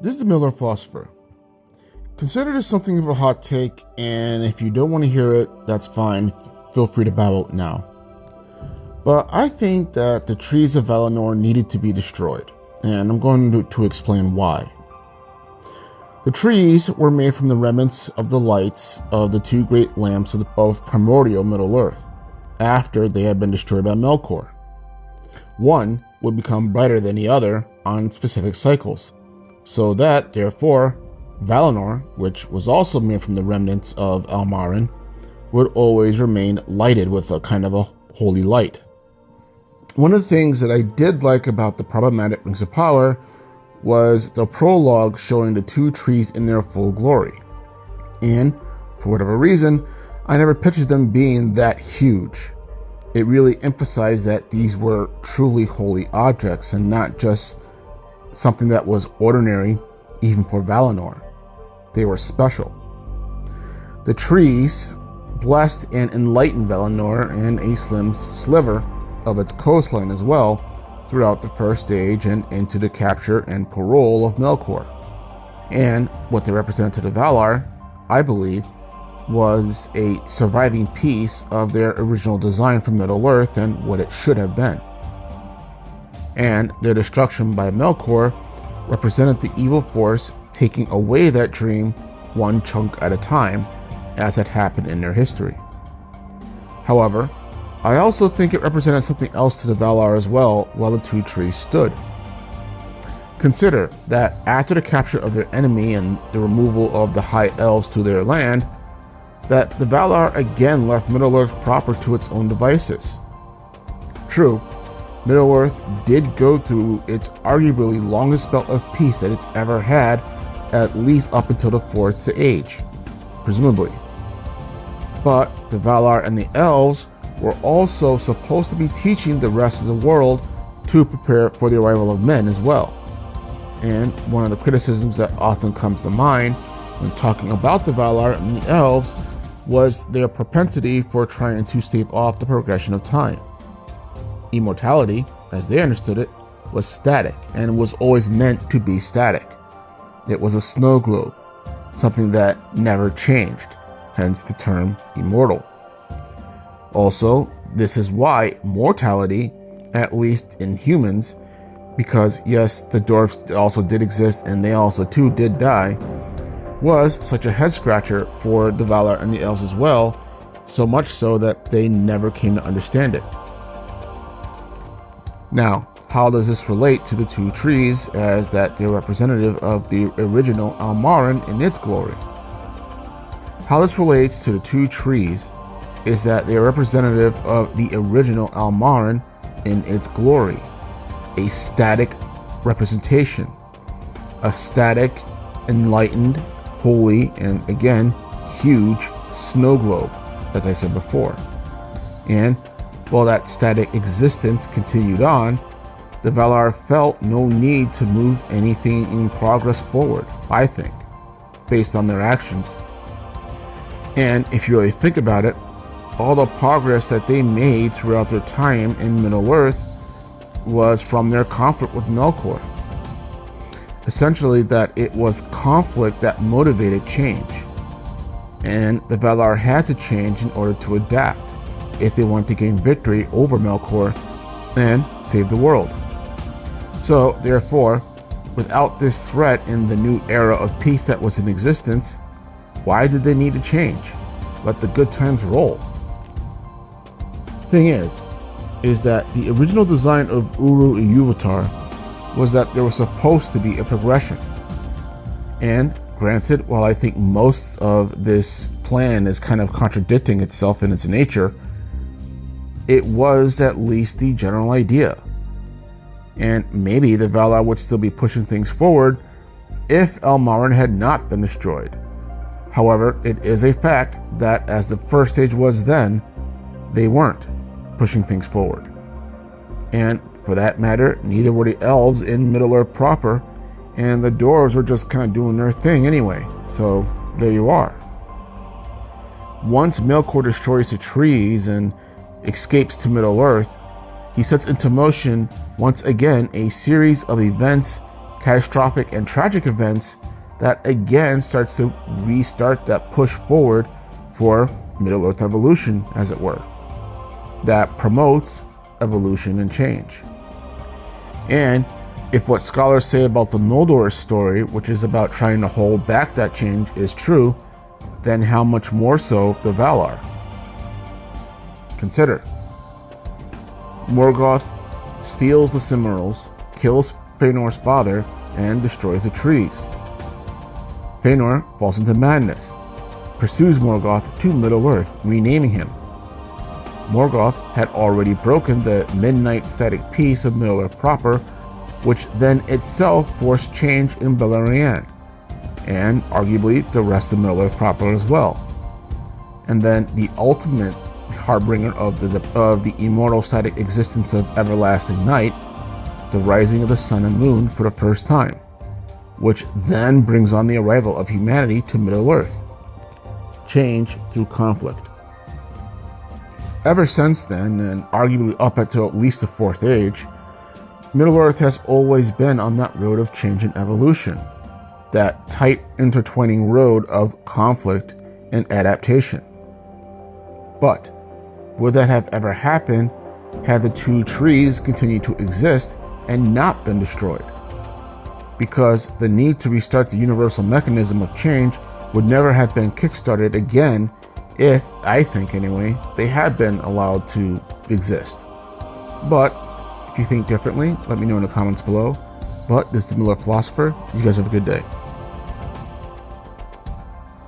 This is the Miller Philosopher. Consider this something of a hot take, and if you don't want to hear it, that's fine. Feel free to bow out now. But I think that the trees of Valinor needed to be destroyed, and I'm going to explain why. The trees were made from the remnants of the lights of the two great lamps of primordial Middle-earth, after they had been destroyed by Melkor. One would become brighter than the other on specific cycles, so that, therefore, Valinor, which was also made from the remnants of Almarin, would always remain lighted with a kind of a holy light. One of the things that I did like about the problematic Rings of Power was the prologue showing the two trees in their full glory. And, for whatever reason, I never pictured them being that huge. It really emphasized that these were truly holy objects and not just something that was ordinary even for Valinor. They were special. The trees blessed and enlightened Valinor and a slim sliver of its coastline as well throughout the first age and into the capture and parole of Melkor. And what they represented to the Valar, I believe, was a surviving piece of their original design for Middle-earth and what it should have been. And their destruction by Melkor represented the evil force taking away that dream one chunk at a time, as had happened in their history. However, I also think it represented something else to the Valar as well while the two trees stood. Consider that after the capture of their enemy and the removal of the High Elves to their land, that the Valar again left Middle-earth proper to its own devices. True, Middle-earth did go through its arguably longest spell of peace that it's ever had, at least up until the Fourth Age, presumably. But the Valar and the Elves were also supposed to be teaching the rest of the world to prepare for the arrival of men as well. And one of the criticisms that often comes to mind when talking about the Valar and the Elves was their propensity for trying to stave off the progression of time. Immortality, as they understood it, was static and was always meant to be static. It was a snow globe, something that never changed, hence the term immortal. Also, this is why mortality, at least in humans, because yes, the dwarves also did exist and they also too did die, was such a head scratcher for the Valar and the Elves as well, so much so that they never came to understand it. Now, how does this relate to the two trees as that they're representative of the original Almarin in its glory? How this relates to the two trees is that they are representative of the original Almarin in its glory, a static representation, a static, enlightened, holy, and again, huge snow globe, as I said before. And while that static existence continued on, the Valar felt no need to move anything in progress forward, I think, based on their actions. And if you really think about it, all the progress that they made throughout their time in Middle-earth was from their conflict with Melkor. Essentially, that it was conflict that motivated change. And the Valar had to change in order to adapt if they wanted to gain victory over Melkor and save the world. So, therefore, without this threat in the new era of peace that was in existence, why did they need to change? Let the good times roll. Thing is that the original design of Uru Iluvatar was that there was supposed to be a progression. And granted, while I think most of this plan is kind of contradicting itself in its nature, it was at least the general idea. And maybe the Valar would still be pushing things forward if Almarin had not been destroyed. However, it is a fact that as the first age was then, they weren't pushing things forward. And for that matter, neither were the elves in Middle-earth proper, and the dwarves were just kind of doing their thing anyway. So there you are. Once Melkor destroys the trees and escapes to Middle-earth, he sets into motion once again a series of events catastrophic and tragic events that again starts to restart that push forward for Middle-earth evolution, as it were, that promotes evolution and change. And if what scholars say about the Noldor story, which is about trying to hold back that change, is true, then how much more so the Valar? Consider. Morgoth steals the Silmarils, kills Feanor's father, and destroys the trees. Feanor falls into madness, pursues Morgoth to Middle-earth, renaming him. Morgoth had already broken the midnight static peace of Middle-earth proper, which then itself forced change in Beleriand, and arguably the rest of Middle-earth proper as well. And then the ultimate harbinger of the immortal static existence of everlasting night, the rising of the sun and moon for the first time, which then brings on the arrival of humanity to Middle-earth. Change through conflict. Ever since then, and arguably up until at least the Fourth Age, Middle-earth has always been on that road of change and evolution, that tight intertwining road of conflict and adaptation. But would that have ever happened had the two trees continued to exist and not been destroyed? Because the need to restart the universal mechanism of change would never have been kickstarted again if, I think anyway, they had been allowed to exist. But if you think differently, let me know in the comments below. But this is the Miller Philosopher. You guys have a good day.